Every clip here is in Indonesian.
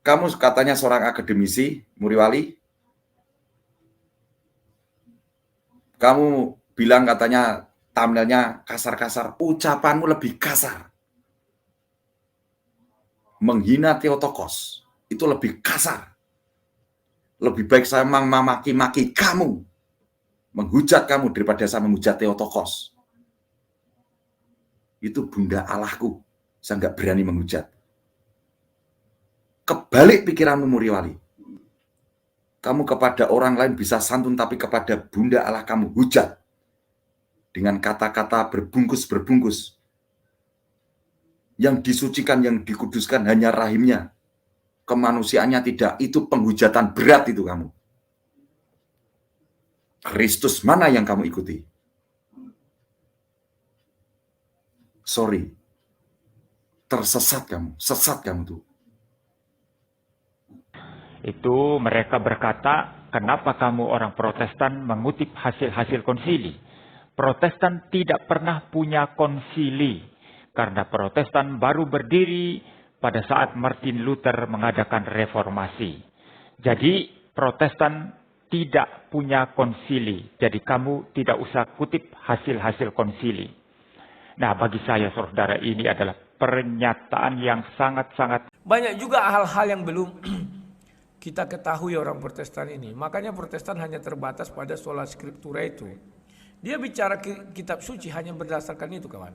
Kamu katanya seorang akademisi, Muriwali. Kamu bilang katanya thumbnailnya kasar-kasar. Ucapanmu lebih kasar. Menghina Theotokos itu lebih kasar. Lebih baik saya memaki-maki kamu, menghujat kamu daripada saya menghujat Theotokos. Itu bunda Allahku. Saya nggak berani menghujat. Kebalik pikiranmu, Muriwali. Kamu kepada orang lain bisa santun, tapi kepada bunda Allah kamu hujat. Dengan kata-kata berbungkus-berbungkus. Yang disucikan, yang dikuduskan hanya rahimnya. Kemanusiaannya tidak. Itu penghujatan berat itu kamu. Kristus mana yang kamu ikuti? Sorry. Tersesat kamu. Sesat kamu tuh. Itu mereka berkata, kenapa kamu orang Protestan mengutip hasil-hasil konsili? Protestan tidak pernah punya konsili, karena Protestan baru berdiri pada saat Martin Luther mengadakan reformasi. Jadi Protestan tidak punya konsili, jadi kamu tidak usah kutip hasil-hasil konsili. Nah, bagi saya saudara, ini adalah pernyataan yang sangat-sangat banyak juga hal-hal yang belum kita ketahui orang Protestan ini. Makanya Protestan hanya terbatas pada sola scriptura itu. Dia bicara kitab suci hanya berdasarkan itu, kawan.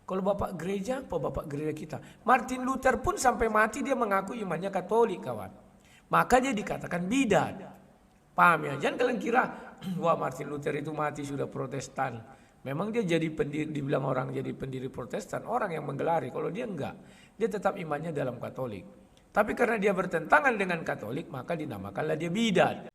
Kalau Bapak gereja, apa Bapak gereja kita? Martin Luther pun sampai mati dia mengaku imannya Katolik, kawan. Maka dia dikatakan bidat. Paham ya? Jangan kalian kira, wah Martin Luther itu mati sudah Protestan. Memang dia jadi pendiri, dibilang orang jadi pendiri Protestan, orang yang menggelari. Kalau dia enggak, dia tetap imannya dalam Katolik. Tapi karena dia bertentangan dengan Katolik, maka dinamakanlah dia bidat.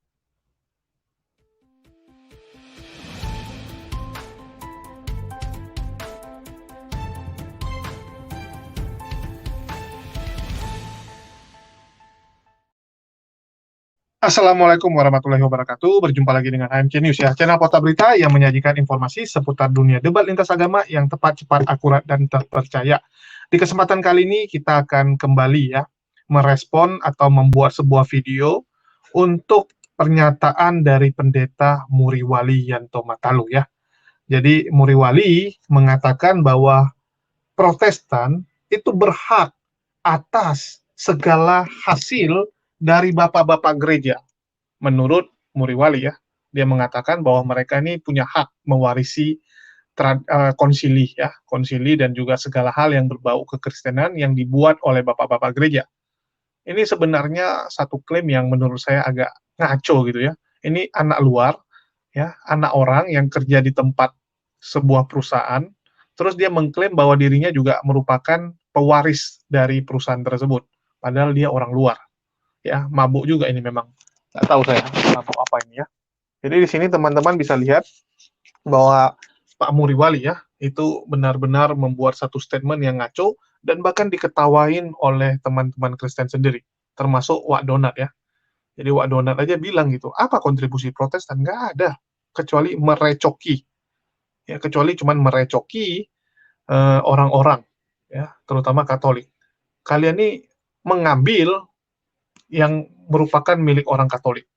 Assalamualaikum warahmatullahi wabarakatuh. Berjumpa lagi dengan AMC News ya, channel Portal Berita yang menyajikan informasi seputar dunia debat lintas agama yang tepat, cepat, akurat, dan terpercaya. Di kesempatan kali ini kita akan kembali ya merespon atau membuat sebuah video untuk pernyataan dari pendeta Muriwali Yanto Matalu ya. Jadi Muriwali mengatakan bahwa Protestan itu berhak atas segala hasil dari bapak-bapak gereja. Menurut Muriwali ya, dia mengatakan bahwa mereka ini punya hak mewarisi konsili ya, konsili dan juga segala hal yang berbau kekristenan yang dibuat oleh bapak-bapak gereja. Ini sebenarnya satu klaim yang menurut saya agak ngaco gitu ya. Ini anak luar ya, anak orang yang kerja di tempat sebuah perusahaan, terus dia mengklaim bahwa dirinya juga merupakan pewaris dari perusahaan tersebut, padahal dia orang luar. Ya, mabuk juga ini memang. Nggak tahu saya mabuk apa ini ya. Jadi di sini teman-teman bisa lihat bahwa Pak Muriwali ya, itu benar-benar membuat satu statement yang ngaco dan bahkan diketawain oleh teman-teman Kristen sendiri, termasuk Wak Donat ya. Jadi Wak Donat aja bilang gitu, apa kontribusi Protestan? Nggak ada, kecuali merecoki. Ya, kecuali cuman merecoki orang-orang, ya, terutama Katolik. Kalian ini mengambil yang merupakan milik orang Katolik.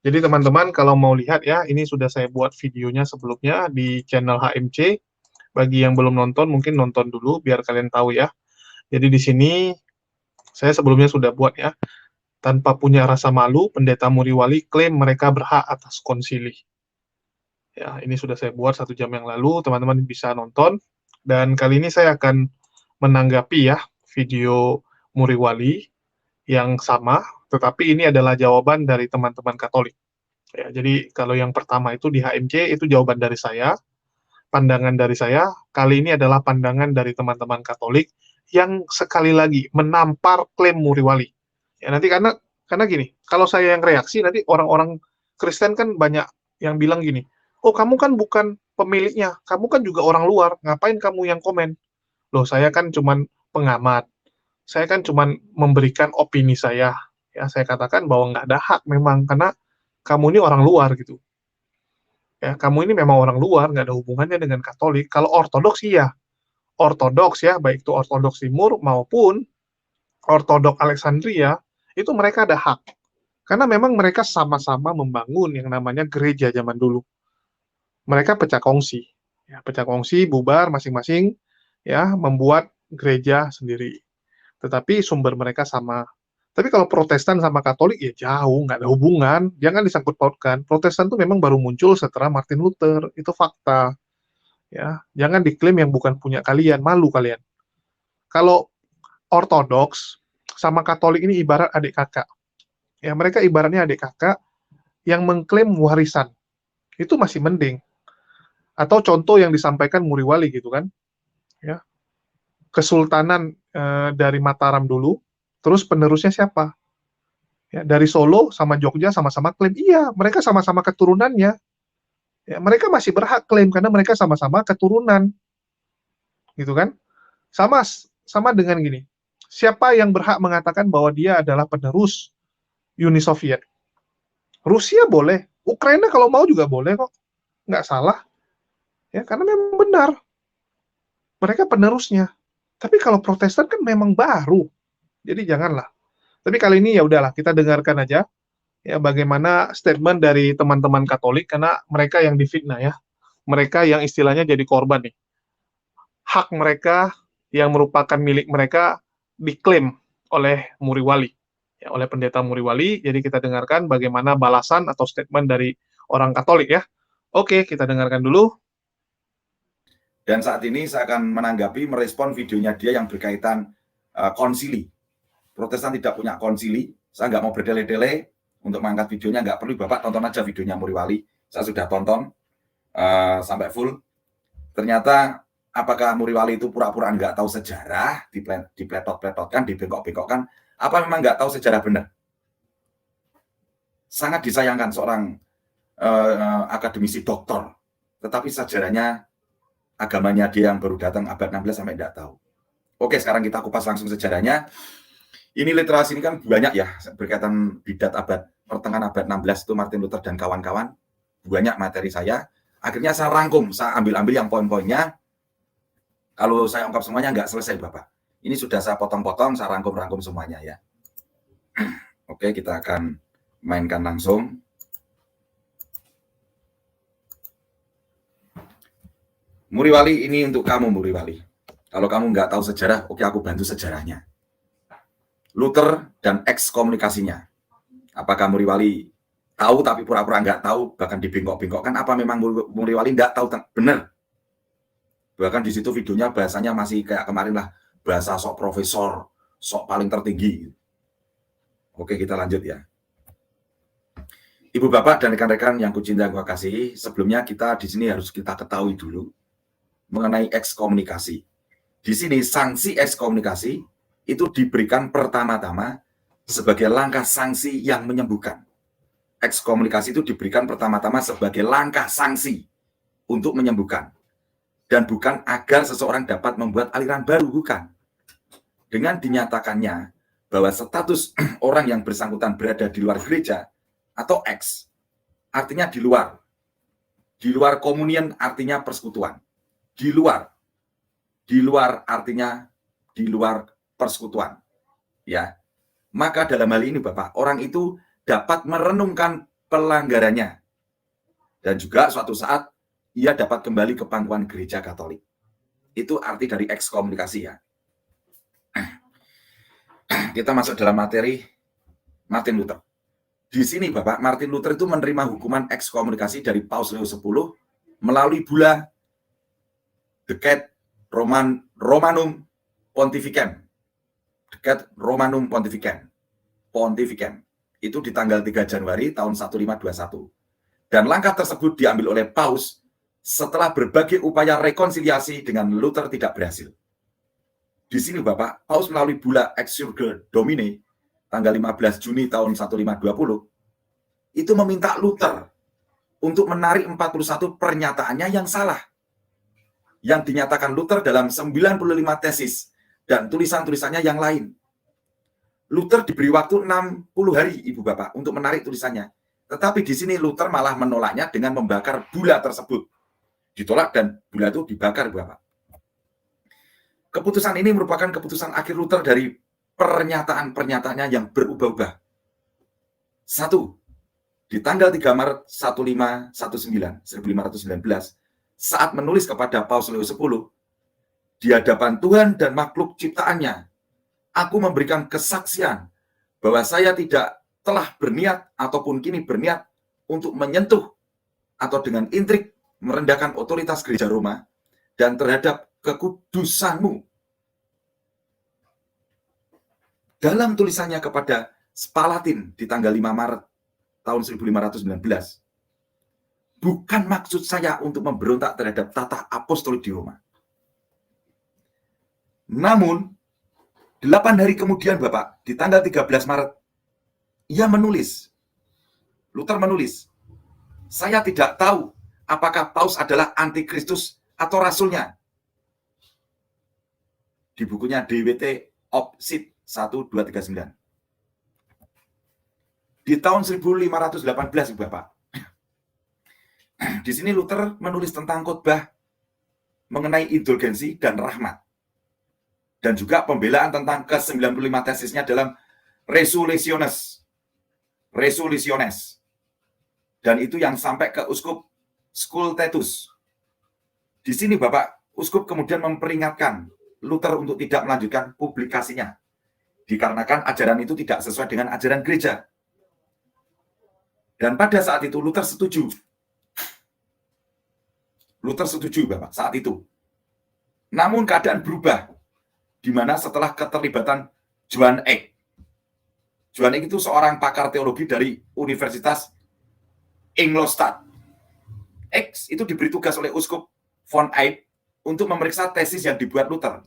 Jadi teman-teman kalau mau lihat ya, ini sudah saya buat videonya sebelumnya di channel HMC. Bagi yang belum nonton, mungkin nonton dulu biar kalian tahu ya. Jadi di sini saya sebelumnya sudah buat ya. Tanpa punya rasa malu, pendeta Muriwali klaim mereka berhak atas konsili. Ya, ini sudah saya buat 1 jam yang lalu, teman-teman bisa nonton. Dan kali ini saya akan menanggapi ya video Muriwali yang sama, tetapi ini adalah jawaban dari teman-teman Katolik. Ya, jadi kalau yang pertama itu di HMC itu jawaban dari saya, pandangan dari saya. Kali ini adalah pandangan dari teman-teman Katolik yang sekali lagi menampar klaim Muriwali. Ya, nanti karena gini, kalau saya yang reaksi nanti orang-orang Kristen kan banyak yang bilang gini, oh kamu kan bukan pemiliknya, kamu kan juga orang luar, ngapain kamu yang komen? Loh, saya kan cuman pengamat. Saya kan cuman memberikan opini saya. Ya, saya katakan bahwa nggak ada hak memang, karena kamu ini orang luar gitu. Ya, kamu ini memang orang luar, nggak ada hubungannya dengan Katolik. Kalau Ortodoks iya, Ortodoks ya, baik itu Ortodoks Timur maupun Ortodok Alexandria, itu mereka ada hak. Karena memang mereka sama-sama membangun yang namanya gereja zaman dulu. Mereka pecah kongsi. Ya, pecah kongsi, bubar masing-masing, ya, membuat gereja sendiri. Tetapi sumber mereka sama. Tapi kalau Protestan sama Katolik ya jauh, nggak ada hubungan. Jangan disangkut pautkan. Protestan tuh memang baru muncul setelah Martin Luther. Itu fakta. Ya, jangan diklaim yang bukan punya kalian. Malu kalian. Kalau Ortodoks sama Katolik ini ibarat adik kakak. Ya, mereka ibaratnya adik kakak yang mengklaim warisan. Itu masih mending. Atau contoh yang disampaikan Muriwali gitu kan. Ya. Kesultanan dari Mataram dulu, terus penerusnya siapa? Ya, dari Solo sama Jogja sama-sama klaim, iya, mereka sama-sama keturunannya. Ya, mereka masih berhak klaim karena mereka sama-sama keturunan, gitu kan? Sama dengan gini, siapa yang berhak mengatakan bahwa dia adalah penerus Uni Soviet? Rusia boleh, Ukraina kalau mau juga boleh kok, nggak salah. Ya, karena memang benar, mereka penerusnya. Tapi kalau Protestan kan memang baru, jadi janganlah. Tapi kali ini ya udahlah, kita dengarkan aja ya bagaimana statement dari teman-teman Katolik karena mereka yang difitnah ya. Mereka yang istilahnya jadi korban nih. Hak mereka yang merupakan milik mereka diklaim oleh Muriwali. Ya, oleh pendeta Muriwali. Jadi kita dengarkan bagaimana balasan atau statement dari orang Katolik ya. Oke, kita dengarkan dulu. Dan saat ini saya akan menanggapi, merespon videonya dia yang berkaitan konsili. Protestan tidak punya konsili. Saya nggak mau berdele-dele untuk mengangkat videonya, nggak perlu. Bapak tonton aja videonya Muriwali. Saya sudah tonton sampai full. Ternyata apakah Muriwali itu pura-pura nggak tahu sejarah, dipletot-pletotkan, dibengkok-bengkokkan, apa memang nggak tahu sejarah benar? Sangat disayangkan seorang akademisi doktor, tetapi sejarahnya agamanya dia yang baru datang abad 16 sampai nggak tahu. Oke, sekarang kita kupas langsung sejarahnya. Ini literasi ini kan banyak ya, berkaitan bidat abad pertengahan abad 16 itu Martin Luther dan kawan-kawan. Banyak materi saya. Akhirnya saya rangkum, saya ambil yang poin-poinnya. Kalau saya ungkap semuanya nggak selesai, Bapak. Ini sudah saya potong-potong, saya rangkum-rangkum semuanya ya. Oke, kita akan mainkan langsung. Muriwali, ini untuk kamu, Muriwali. Kalau kamu nggak tahu sejarah, oke, aku bantu sejarahnya. Luther dan ekskomunikasinya. Apakah Muriwali tahu tapi pura-pura nggak tahu, bahkan dibengkok-bengkokkan? Apa memang Muriwali nggak tahu benar? Bahkan di situ videonya bahasanya masih kayak kemarin lah, bahasa sok profesor, sok paling tertinggi. Oke, kita lanjut ya. Ibu bapak dan rekan-rekan yang kucinta dan kasihi, sebelumnya kita di sini harus kita ketahui dulu mengenai ekskomunikasi. Di sini sanksi ekskomunikasi itu diberikan pertama-tama sebagai langkah sanksi yang menyembuhkan. Ekskomunikasi itu diberikan pertama-tama sebagai langkah sanksi untuk menyembuhkan. Dan bukan agar seseorang dapat membuat aliran baru, bukan. Dengan dinyatakannya bahwa status orang yang bersangkutan berada di luar gereja atau eks, artinya di luar. Di luar komunion artinya persekutuan. Di luar artinya di luar persekutuan. Ya. Maka dalam hal ini Bapak, orang itu dapat merenungkan pelanggarannya. Dan juga suatu saat ia dapat kembali ke pangkuan gereja Katolik. Itu arti dari ekskomunikasi ya. Kita masuk dalam materi Martin Luther. Di sini Bapak, Martin Luther itu menerima hukuman ekskomunikasi dari Paus Leo X melalui bula Decet Romanum Pontificem. Decet Romanum Pontificem. Itu di tanggal 3 Januari tahun 1521. Dan langkah tersebut diambil oleh Paus setelah berbagai upaya rekonsiliasi dengan Luther tidak berhasil. Di sini Bapak, Paus melalui bula Exsurge Domini tanggal 15 Juni tahun 1520 itu meminta Luther untuk menarik 41 pernyataannya yang salah yang dinyatakan Luther dalam 95 tesis dan tulisan-tulisannya yang lain. Luther diberi waktu 60 hari Ibu Bapak untuk menarik tulisannya. Tetapi di sini Luther malah menolaknya dengan membakar bula tersebut. Ditolak dan bula itu dibakar Bapak. Keputusan ini merupakan keputusan akhir Luther dari pernyataan-pernyataannya yang berubah-ubah. 1. Di tanggal 3 Maret 1519, saat menulis kepada Paus Leo X, di hadapan Tuhan dan makhluk ciptaannya, aku memberikan kesaksian bahwa saya tidak telah berniat ataupun kini berniat untuk menyentuh atau dengan intrik merendahkan otoritas gereja Roma dan terhadap kekudusanmu. Dalam tulisannya kepada Spalatin di tanggal 5 Maret tahun 1519, bukan maksud saya untuk memberontak terhadap tata apostolik di Roma. Namun, 8 hari kemudian Bapak, di tanggal 13 Maret, Luther menulis, saya tidak tahu apakah Paus adalah antikristus atau rasulnya. Di bukunya DWT Opsit 1239. Di tahun 1518, Bapak. Di sini Luther menulis tentang khotbah mengenai indulgensi dan rahmat. Dan juga pembelaan tentang ke-95 tesisnya dalam Resolutiones. Dan itu yang sampai ke Uskup Scultetus. Di sini Bapak, Uskup kemudian memperingatkan Luther untuk tidak melanjutkan publikasinya. Dikarenakan ajaran itu tidak sesuai dengan ajaran gereja. Dan pada saat itu Luther setuju. Bapak, saat itu. Namun keadaan berubah. Di mana setelah keterlibatan Johann Eck. Johann Eck itu seorang pakar teologi dari Universitas Ingolstadt. Eck itu diberi tugas oleh Uskup von Eyck untuk memeriksa tesis yang dibuat Luther.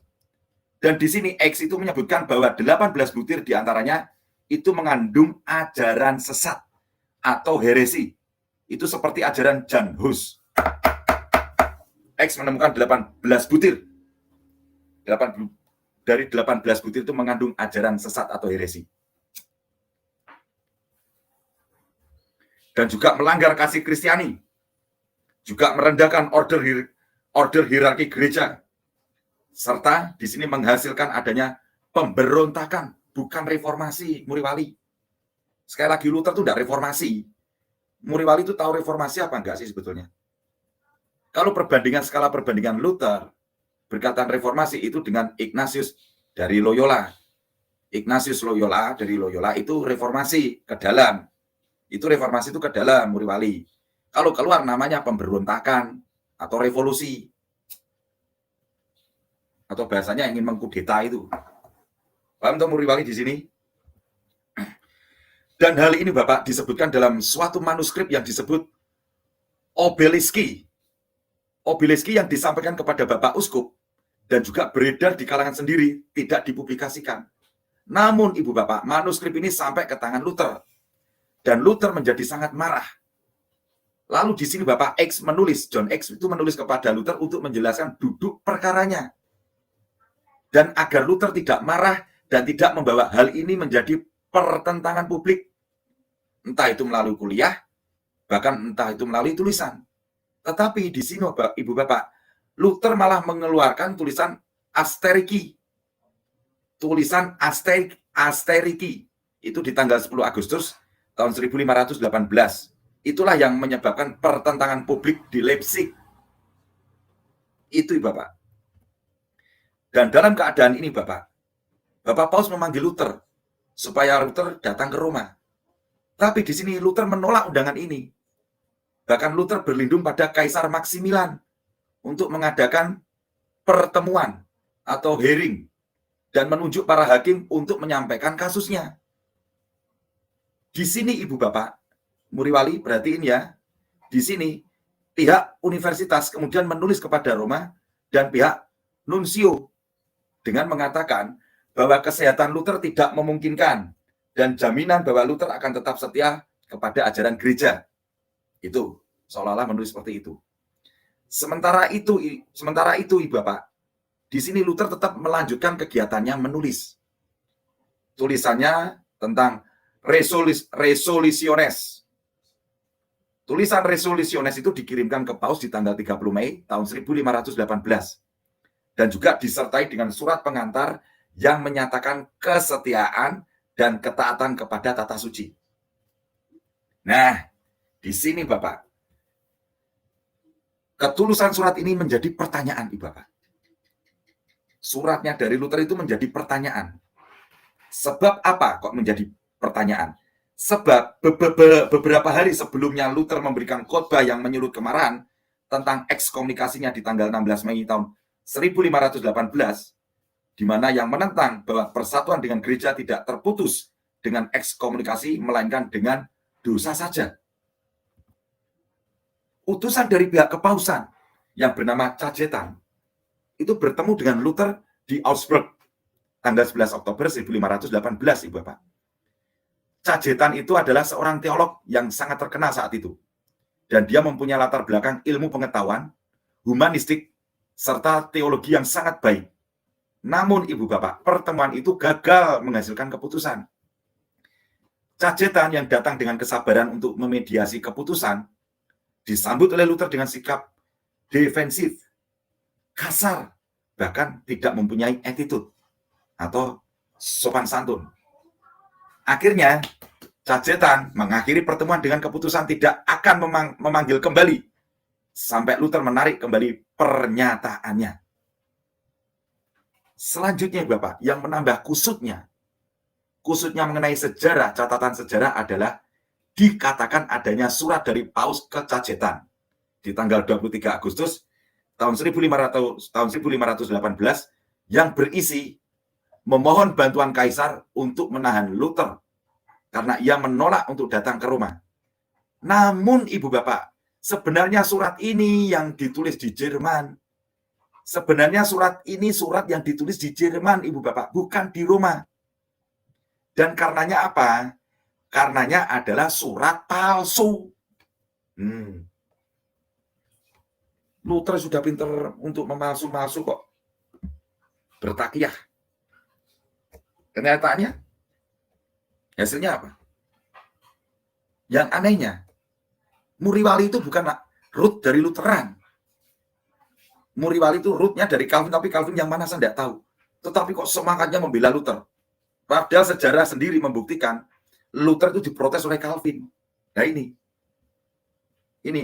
Dan di sini Eck itu menyebutkan bahwa 18 butir diantaranya itu mengandung ajaran sesat atau heresi. Itu seperti ajaran Jan Hus. Eck menemukan 18 butir. Dari 18 butir itu mengandung ajaran sesat atau heresi. Dan juga melanggar kasih Kristiani. Juga merendahkan order hierarki gereja. Serta di sini menghasilkan adanya pemberontakan, bukan reformasi, Muriwali. Sekali lagi Luther itu tidak reformasi. Muriwali itu tahu reformasi apa enggak sih sebetulnya? Kalau skala perbandingan Luther berkaitan reformasi itu dengan Ignatius dari Loyola. Ignatius Loyola dari Loyola itu reformasi ke dalam. Itu reformasi itu ke dalam, Muriwali. Kalau keluar namanya pemberontakan atau revolusi. Atau bahasanya ingin mengkudeta itu. Paham tuh Muriwali di sini? Dan hal ini Bapak disebutkan dalam suatu manuskrip yang disebut Obeliski. Obeliski yang disampaikan kepada Bapak Uskup dan juga beredar di kalangan sendiri, tidak dipublikasikan. Namun Ibu Bapak, manuskrip ini sampai ke tangan Luther. Dan Luther menjadi sangat marah. Lalu di sini Bapak John Eck itu menulis kepada Luther untuk menjelaskan duduk perkaranya. Dan agar Luther tidak marah dan tidak membawa hal ini menjadi pertentangan publik. Entah itu melalui kuliah, bahkan entah itu melalui tulisan. Tetapi di sini Ibu Bapak, Luther malah mengeluarkan tulisan Asteriki. Tulisan Asteriki. Itu di tanggal 10 Agustus tahun 1518. Itulah yang menyebabkan pertentangan publik di Leipzig. Itu Bapak. Dan dalam keadaan ini Bapak Paus memanggil Luther supaya Luther datang ke Roma. Tapi di sini Luther menolak undangan ini. Bahkan Luther berlindung pada Kaisar Maximilian untuk mengadakan pertemuan atau hearing dan menunjuk para hakim untuk menyampaikan kasusnya. Di sini Ibu Bapak, Muriwali, perhatiin ya. Di sini pihak universitas kemudian menulis kepada Roma dan pihak nuncio dengan mengatakan bahwa kesehatan Luther tidak memungkinkan dan jaminan bahwa Luther akan tetap setia kepada ajaran gereja. Itu seolah-olah menulis seperti itu. Sementara itu Ibu Bapak, di sini Luther tetap melanjutkan kegiatannya menulis. Tulisannya tentang Resolutiones. Tulisan Resolutiones itu dikirimkan ke Paus di tanggal 30 Mei tahun 1518 dan juga disertai dengan surat pengantar yang menyatakan kesetiaan dan ketaatan kepada tata suci. Nah, di sini Bapak, ketulusan surat ini menjadi pertanyaan, Ibu Bapak. Suratnya dari Luther itu menjadi pertanyaan. Sebab apa kok menjadi pertanyaan? Sebab beberapa hari sebelumnya Luther memberikan khotbah yang menyulut kemarahan tentang ekskomunikasinya di tanggal 16 Mei tahun 1518, di mana yang menentang bahwa persatuan dengan gereja tidak terputus dengan ekskomunikasi, melainkan dengan dosa saja. Utusan dari pihak kepausan yang bernama Cajetan itu bertemu dengan Luther di Augsburg tanggal 11 Oktober 1518, Ibu Bapak. Cajetan itu adalah seorang teolog yang sangat terkenal saat itu. Dan dia mempunyai latar belakang ilmu pengetahuan, humanistik, serta teologi yang sangat baik. Namun, Ibu Bapak, pertemuan itu gagal menghasilkan keputusan. Cajetan yang datang dengan kesabaran untuk memediasi keputusan, disambut oleh Luther dengan sikap defensif, kasar, bahkan tidak mempunyai attitude atau sopan santun. Akhirnya, Cajetan mengakhiri pertemuan dengan keputusan tidak akan memanggil kembali sampai Luther menarik kembali pernyataannya. Selanjutnya, Bapak, yang menambah kusutnya mengenai sejarah, catatan sejarah adalah dikatakan adanya surat dari Paus ke Cajetan di tanggal 23 Agustus tahun 1518 yang berisi memohon bantuan Kaisar untuk menahan Luther karena ia menolak untuk datang ke Roma. Namun, Ibu Bapak, sebenarnya surat ini yang ditulis di Jerman. Sebenarnya surat ini surat yang ditulis di Jerman, Ibu Bapak, bukan di Roma. Dan karenanya apa? Karenanya adalah surat palsu. Luther sudah pintar untuk memalsu-malsu kok. Bertakiyah. Kenyataannya, hasilnya apa? Yang anehnya, Muriwali itu bukan root dari Lutheran. Muriwali itu rootnya dari Calvin, tapi Calvin yang mana saya tidak tahu. Tetapi kok semangatnya membela Luther. Padahal sejarah sendiri membuktikan Luther itu diprotes oleh Calvin. Nah ini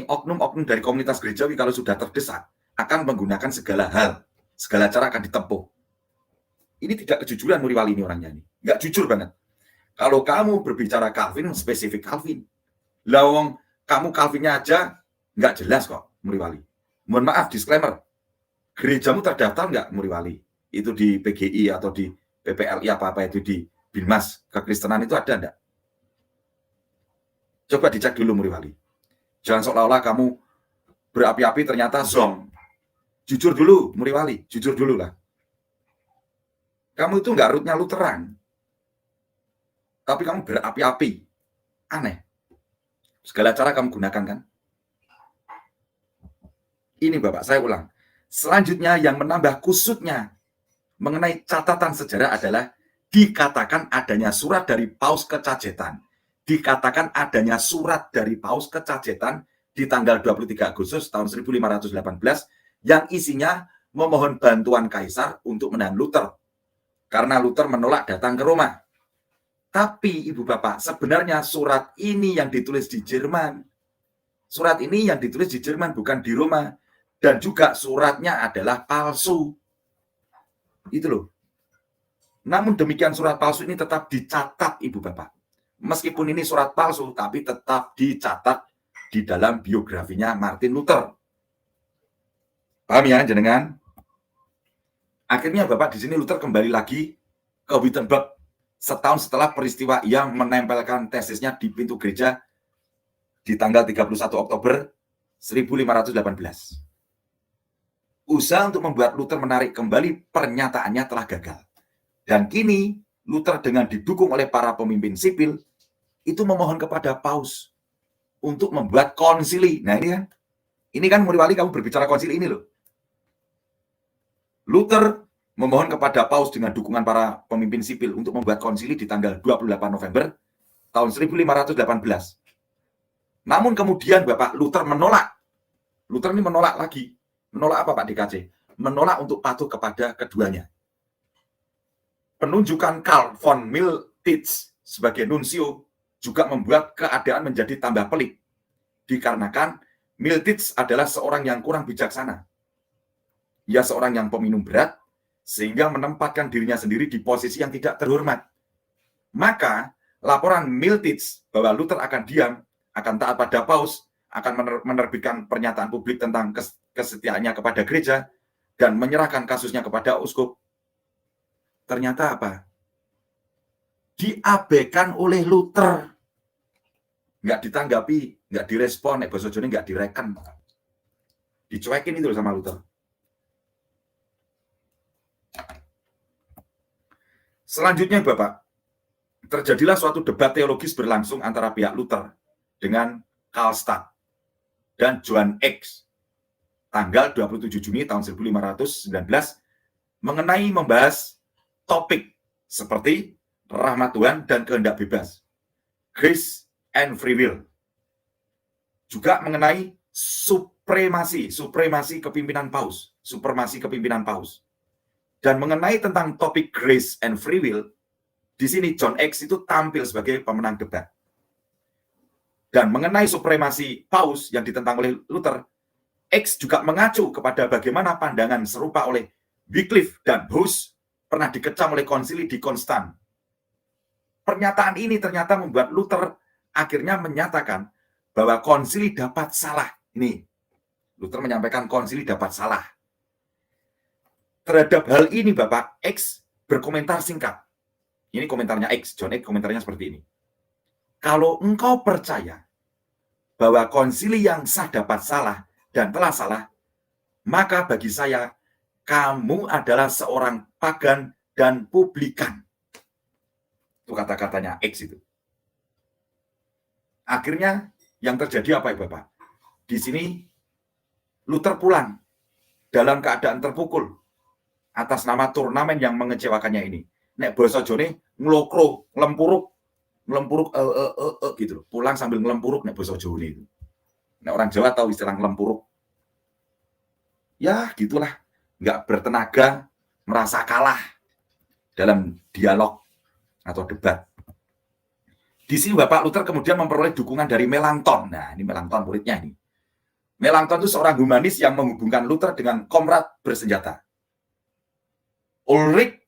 oknum-oknum dari komunitas gerejawi kalau sudah terdesak akan menggunakan segala hal, segala cara akan ditempuh. Ini tidak kejujuran Muriwali ini orangnya ini. Nggak jujur banget. Kalau kamu berbicara Calvin, spesifik Calvin. Lawang kamu Calvinnya aja nggak jelas kok, Muriwali. Mohon maaf, disclaimer. Gerejamu terdaftar nggak, Muriwali? Itu di PGI atau di PPLI apa-apa itu di Binmas kekristenan itu ada enggak? Coba dicek dulu, Muriwali. Jangan seolah-olah kamu berapi-api ternyata zong. Jujur dulu, Muriwali. Jujur dulu lah. Kamu itu nggak rootnya Lutheran. Tapi kamu berapi-api. Aneh. Segala cara kamu gunakan kan? Ini Bapak, saya ulang. Selanjutnya yang menambah kusutnya mengenai catatan sejarah adalah dikatakan adanya surat dari Paus ke Cajetan. Dikatakan adanya surat dari Paus ke Cajetan di tanggal 23 Agustus tahun 1518 yang isinya memohon bantuan Kaisar untuk menahan Luther. Karena Luther menolak datang ke Roma. Tapi Ibu Bapak, sebenarnya surat ini yang ditulis di Jerman. Surat ini yang ditulis di Jerman, bukan di Roma. Dan juga suratnya adalah palsu. Itu loh. Namun demikian surat palsu ini tetap dicatat, Ibu Bapak. Meskipun ini surat palsu, tapi tetap dicatat di dalam biografinya Martin Luther. Paham ya, jenengan? Akhirnya Bapak di sini Luther kembali lagi ke Wittenberg setahun setelah peristiwa ia menempelkan tesisnya di pintu gereja di tanggal 31 Oktober 1518. Usaha untuk membuat Luther menarik kembali pernyataannya telah gagal. Dan kini Luther dengan didukung oleh para pemimpin sipil itu memohon kepada Paus untuk membuat konsili. Nah ini kan Muriwali kamu berbicara konsili ini loh. Luther memohon kepada Paus dengan dukungan para pemimpin sipil untuk membuat konsili di tanggal 28 November tahun 1518. Namun kemudian Bapak Luther menolak. Luther ini menolak lagi. Menolak apa Pak DKC? Menolak untuk patuh kepada keduanya. penunjukan Karl von Miltitz sebagai nuncio juga membuat keadaan menjadi tambah pelik, dikarenakan Miltitz adalah seorang yang kurang bijaksana. Ia seorang yang peminum berat, sehingga menempatkan dirinya sendiri di posisi yang tidak terhormat. Maka, laporan Miltitz bahwa Luther akan diam, akan taat pada Paus, akan menerbitkan pernyataan publik tentang kesetiaannya kepada gereja, dan menyerahkan kasusnya kepada uskup. Ternyata apa? Diabaikan oleh Luther. Nggak ditanggapi, nggak direspon, bahasa Jawa nggak direken. Dicuekin itu sama Luther. Selanjutnya, Bapak, terjadilah suatu debat teologis berlangsung antara pihak Luther dengan Karlstadt dan John X tanggal 27 Juni tahun 1519 mengenai membahas topik seperti rahmat Tuhan dan kehendak bebas, grace and free will. Juga mengenai supremasi kepimpinan Paus, supremasi kepimpinan Paus. Dan mengenai tentang topik grace and free will, di sini John X itu tampil sebagai pemenang debat. Dan mengenai supremasi Paus yang ditentang oleh Luther, X juga mengacu kepada bagaimana pandangan serupa oleh Wycliffe dan Hus pernah dikecam oleh konsili di Konstan. Pernyataan ini ternyata membuat Luther akhirnya menyatakan bahwa konsili dapat salah. Ini, Luther menyampaikan konsili dapat salah. Terhadap hal ini, Bapak, X berkomentar singkat. Ini komentarnya X, John X komentarnya seperti ini. Kalau engkau percaya bahwa konsili yang sah dapat salah dan telah salah, maka bagi saya, kamu adalah seorang pagan dan publikan. Itu kata-katanya X itu. Akhirnya yang terjadi apa ya, Bapak? Di sini Luther pulang dalam keadaan terpukul atas nama turnamen yang mengecewakannya ini. Nek basa Jone nglokro, nglempuruk gitu loh. Pulang sambil nglempuruk nek basa Jawa itu. Nek orang Jawa tahu istilah nglempuruk. Ya, gitulah. Nggak bertenaga, merasa kalah dalam dialog atau debat. Di sini Bapak Luther kemudian memperoleh dukungan dari Melanchthon. Nah, ini Melanchthon muridnya ini. Melanchthon itu seorang humanis yang menghubungkan Luther dengan komrad bersenjata. Ulrich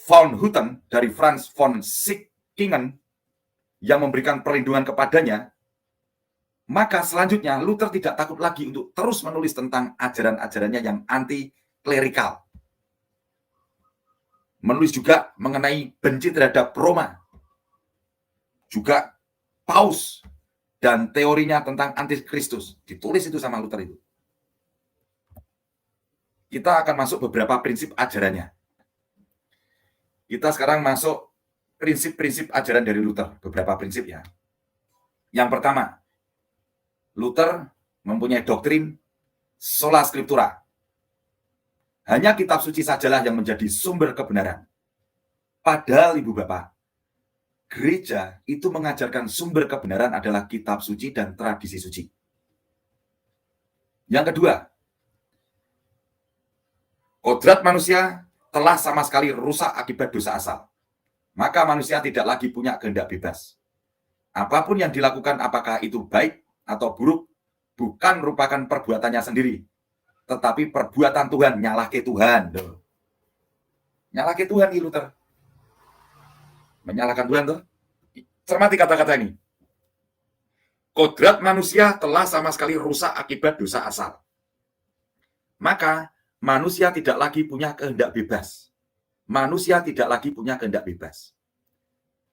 von Hutten dari Franz von Sickingen yang memberikan perlindungan kepadanya, maka selanjutnya Luther tidak takut lagi untuk terus menulis tentang ajaran-ajarannya yang anti-klerikal. Menulis juga mengenai benci terhadap Roma, juga Paus, dan teorinya tentang antikristus. Ditulis itu sama Luther itu. Kita akan masuk beberapa prinsip ajarannya. Kita sekarang masuk prinsip-prinsip ajaran dari Luther, beberapa prinsip ya. Yang pertama, Luther mempunyai doktrin sola scriptura. Hanya kitab suci sajalah yang menjadi sumber kebenaran. Padahal Ibu Bapak, gereja itu mengajarkan sumber kebenaran adalah kitab suci dan tradisi suci. Yang kedua, kodrat manusia telah sama sekali rusak akibat dosa asal. Maka manusia tidak lagi punya kehendak bebas. Apapun yang dilakukan, apakah itu baik atau buruk, bukan merupakan perbuatannya sendiri, tetapi perbuatan Tuhan, nyalahke Tuhan. Nyalahke Tuhan ini Luther. Menyalahkan Tuhan tuh. Cermati kata-kata ini. Kodrat manusia telah sama sekali rusak akibat dosa asal. Maka manusia tidak lagi punya kehendak bebas. Manusia tidak lagi punya kehendak bebas.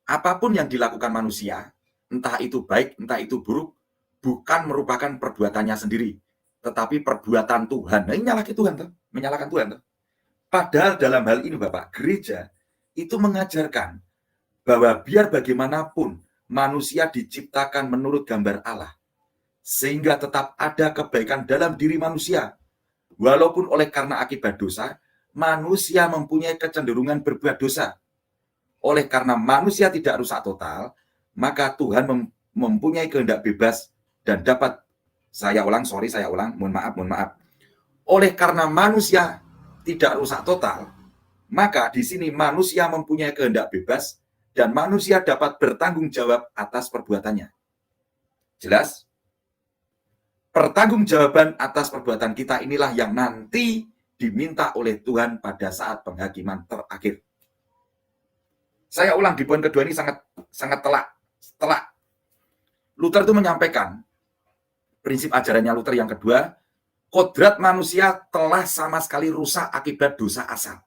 Apapun yang dilakukan manusia, entah itu baik, entah itu buruk, bukan merupakan perbuatannya sendiri, tetapi perbuatan Tuhan. Nah, ini nyalahkan Tuhan tuh, menyalahkan Tuhan tuh. Padahal dalam hal ini Bapak, gereja itu mengajarkan bahwa biar bagaimanapun manusia diciptakan menurut gambar Allah, sehingga tetap ada kebaikan dalam diri manusia. Walaupun oleh karena akibat dosa, manusia mempunyai kecenderungan berbuat dosa. Oleh karena manusia tidak rusak total, maka Tuhan mempunyai kehendak bebas dan dapat, mohon maaf. Oleh karena manusia tidak rusak total, Maka di sini manusia mempunyai kehendak bebas dan manusia dapat bertanggung jawab atas perbuatannya. Jelas? Pertanggungjawaban atas perbuatan kita inilah yang nanti diminta oleh Tuhan pada saat penghakiman terakhir. Saya ulang di poin kedua ini sangat telak. Luther itu menyampaikan prinsip ajarannya Luther yang kedua, kodrat manusia telah sama sekali rusak akibat dosa asal.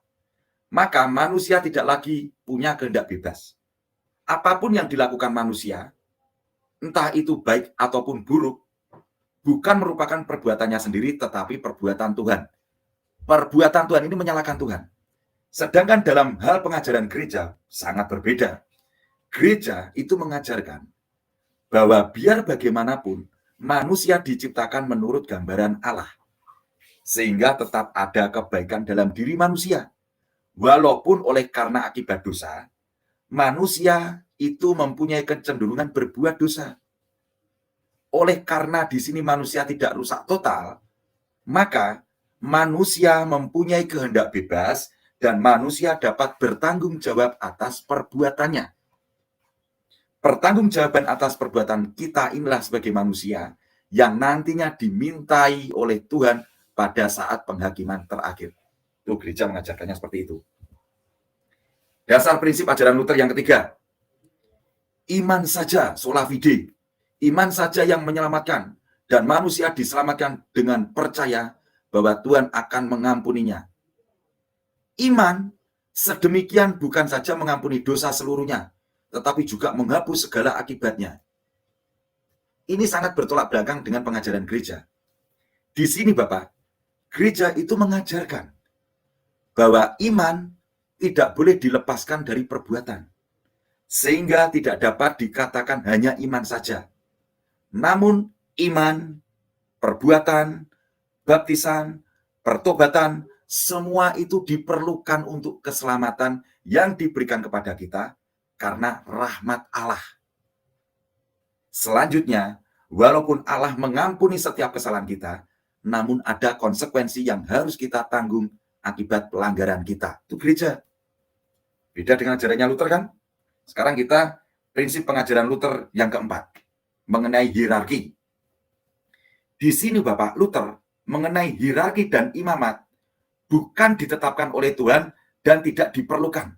Maka manusia tidak lagi punya kehendak bebas. Apapun yang dilakukan manusia, entah itu baik ataupun buruk, bukan merupakan perbuatannya sendiri, tetapi perbuatan Tuhan. Perbuatan Tuhan ini menyalahkan Tuhan. Sedangkan dalam hal pengajaran gereja, sangat berbeda. Gereja itu mengajarkan bahwa biar bagaimanapun, manusia diciptakan menurut gambaran Allah. Sehingga tetap ada kebaikan dalam diri manusia. Walaupun oleh karena akibat dosa, manusia itu mempunyai kecenderungan berbuat dosa. Oleh karena di sini manusia tidak rusak total, maka manusia mempunyai kehendak bebas dan manusia dapat bertanggung jawab atas perbuatannya. Pertanggungjawaban atas perbuatan kita inilah sebagai manusia yang nantinya dimintai oleh Tuhan pada saat penghakiman terakhir. Itu gereja mengajarkannya seperti itu. Dasar prinsip ajaran Luther yang ketiga, iman saja sola fide. Iman saja yang menyelamatkan, dan manusia diselamatkan dengan percaya bahwa Tuhan akan mengampuninya. Iman sedemikian bukan saja mengampuni dosa seluruhnya, tetapi juga menghapus segala akibatnya. Ini sangat bertolak belakang dengan pengajaran gereja. Di sini Bapak, gereja itu mengajarkan bahwa iman tidak boleh dilepaskan dari perbuatan, sehingga tidak dapat dikatakan hanya iman saja. Namun iman, perbuatan, baptisan, pertobatan, semua itu diperlukan untuk keselamatan yang diberikan kepada kita karena rahmat Allah. Selanjutnya, walaupun Allah mengampuni setiap kesalahan kita, namun ada konsekuensi yang harus kita tanggung akibat pelanggaran kita. Itu gereja. Beda dengan ajarannya Luther kan? Sekarang kita prinsip pengajaran Luther yang keempat, mengenai hierarki. Di sini Bapak Luther mengenai hierarki dan imamat bukan ditetapkan oleh Tuhan dan tidak diperlukan.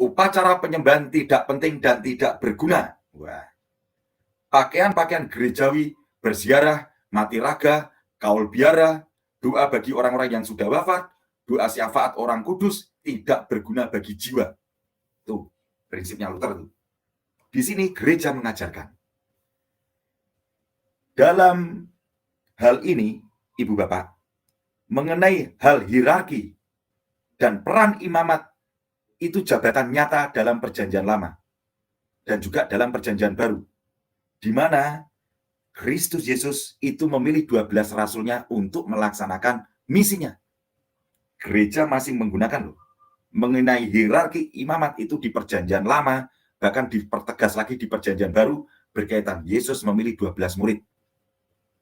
Upacara penyembahan tidak penting dan tidak berguna. Wah. Pakaian-pakaian gerejawi, berziarah, mati raga, kaul biara, doa bagi orang-orang yang sudah wafat, doa syafaat orang kudus tidak berguna bagi jiwa. Tuh, prinsipnya Luther tuh. Di sini gereja mengajarkan. Dalam hal ini, Ibu Bapak, mengenai hal hierarki dan peran imamat itu jabatan nyata dalam perjanjian lama dan juga dalam perjanjian baru, di mana Kristus Yesus itu memilih 12 rasulnya untuk melaksanakan misinya. Gereja masih menggunakan loh. Mengenai hierarki imamat itu di perjanjian lama, bahkan dipertegas lagi di perjanjian baru, berkaitan Yesus memilih 12 murid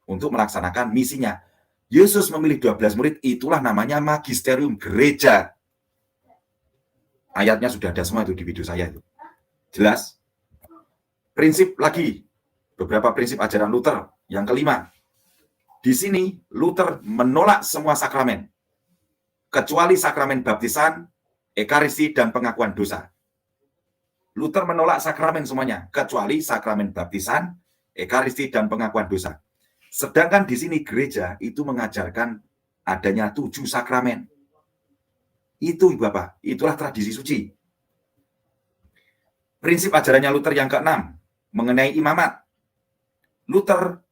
untuk melaksanakan misinya. Yesus memilih 12 murid, itulah namanya magisterium gereja. Ayatnya sudah ada semua itu di video saya itu. Jelas? Prinsip lagi, beberapa prinsip ajaran Luther. Yang kelima, di sini Luther menolak semua sakramen, kecuali sakramen baptisan, ekaristi, dan pengakuan dosa. Luther menolak sakramen semuanya, kecuali sakramen baptisan, ekaristi, dan pengakuan dosa. Sedangkan di sini gereja itu mengajarkan adanya 7 sakramen. Itu Bapak, itulah tradisi suci. Prinsip ajarannya Luther yang keenam, mengenai imamat. Luther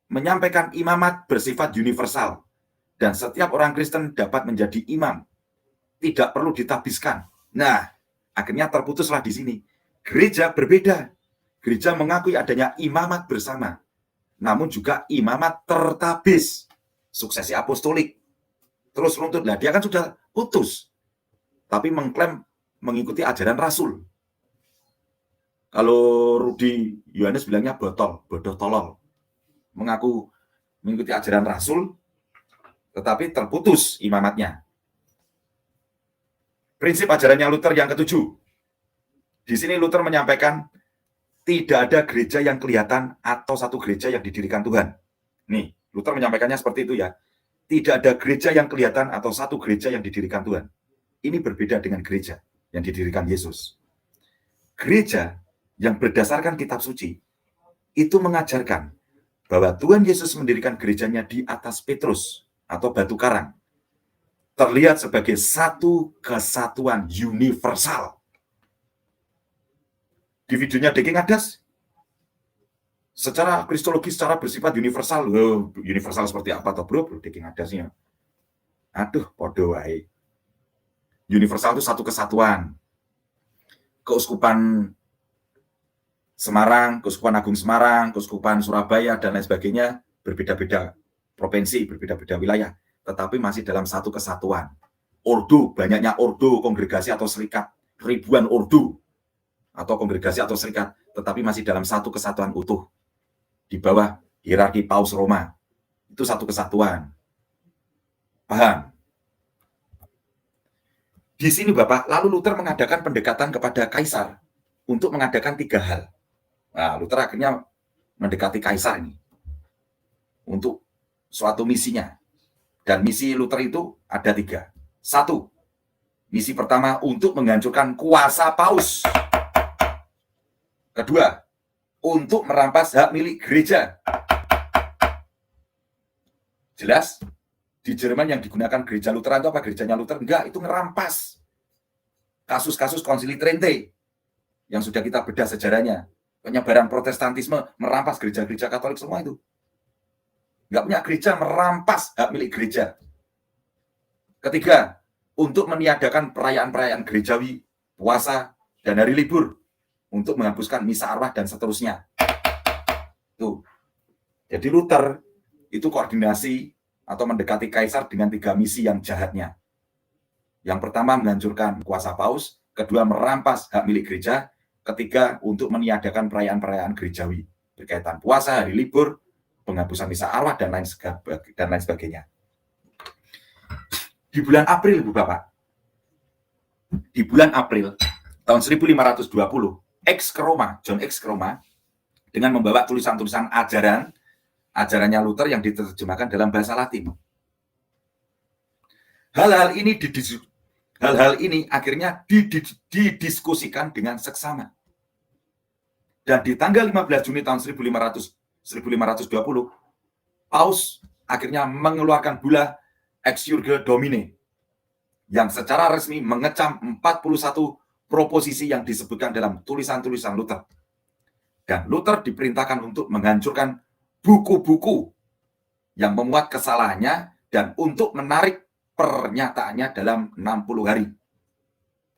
menyampaikan imamat bersifat universal, dan setiap orang Kristen dapat menjadi imam. Tidak perlu ditabiskan. Nah, akhirnya terputuslah di sini. Gereja berbeda. Gereja mengakui adanya imamat bersama, namun juga imamat tertabis, suksesi apostolik. Terus runtut, lah dia kan sudah putus, tapi mengklaim mengikuti ajaran rasul. Kalau Rudi Yohanes bilangnya bodoh tolol. Mengaku mengikuti ajaran rasul, tetapi terputus imamatnya. Prinsip ajarannya Luther yang ketujuh. Di sini Luther menyampaikan tidak ada gereja yang kelihatan atau satu gereja yang didirikan Tuhan. Nih, Luther menyampaikannya seperti itu ya. Tidak ada gereja yang kelihatan atau satu gereja yang didirikan Tuhan. Ini berbeda dengan gereja yang didirikan Yesus. Gereja yang berdasarkan kitab suci itu mengajarkan bahwa Tuhan Yesus mendirikan gerejanya di atas Petrus atau batu karang. Terlihat sebagai satu kesatuan universal. Di videonya Deking Adas, secara kristologi, secara bersifat universal. Universal seperti apa toh bro? Deking Adasnya. Aduh, podo wae. Universal itu satu kesatuan. Keuskupan Semarang, Keuskupan Agung Semarang, Keuskupan Surabaya, dan lain sebagainya berbeda-beda provinsi, berbeda-beda wilayah, tetapi masih dalam satu kesatuan. Ordo, banyaknya ordo, kongregasi atau serikat, ribuan ordo atau kongregasi atau serikat, tetapi masih dalam satu kesatuan utuh di bawah hierarki Paus Roma. Itu satu kesatuan. Paham? Di sini Bapak, lalu Luther mengadakan pendekatan kepada kaisar untuk mengadakan 3 hal. Nah, Luther akhirnya mendekati kaisar ini untuk suatu misinya. Dan misi Luther itu ada 3. 1, misi pertama untuk menghancurkan kuasa Paus. Kedua, untuk merampas hak milik gereja. Jelas? Di Jerman yang digunakan gereja Lutheran itu apa? Gerejanya Luther? Enggak, itu merampas. Kasus-kasus Konsili Trente yang sudah kita bedah sejarahnya. Penyebaran Protestantisme merampas gereja-gereja Katolik semua itu. Enggak punya gereja, merampas hak milik gereja. Ketiga, untuk meniadakan perayaan-perayaan gerejawi, puasa, dan hari libur. Untuk menghapuskan misa arwah dan seterusnya. Tuh. Jadi Luther itu koordinasi atau mendekati kaisar dengan 3 misi yang jahatnya. Yang pertama menghancurkan kuasa Paus, kedua merampas hak milik gereja, ketiga untuk meniadakan perayaan-perayaan gerejawi berkaitan puasa, hari libur, penghapusan misa arwah dan lain sebagainya. Di bulan April, Bu Bapak. Di bulan April tahun 1520, John X ke Roma dengan membawa tulisan-tulisan ajarannya Luther yang diterjemahkan dalam bahasa Latin. Hal-hal ini akhirnya didiskusikan dengan seksama. Dan di tanggal 15 Juni tahun 1520, Paus akhirnya mengeluarkan bula Exsurge Domine yang secara resmi mengecam 41 proposisi yang disebutkan dalam tulisan-tulisan Luther. Dan Luther diperintahkan untuk menghancurkan buku-buku yang memuat kesalahannya dan untuk menarik pernyataannya dalam 60 hari.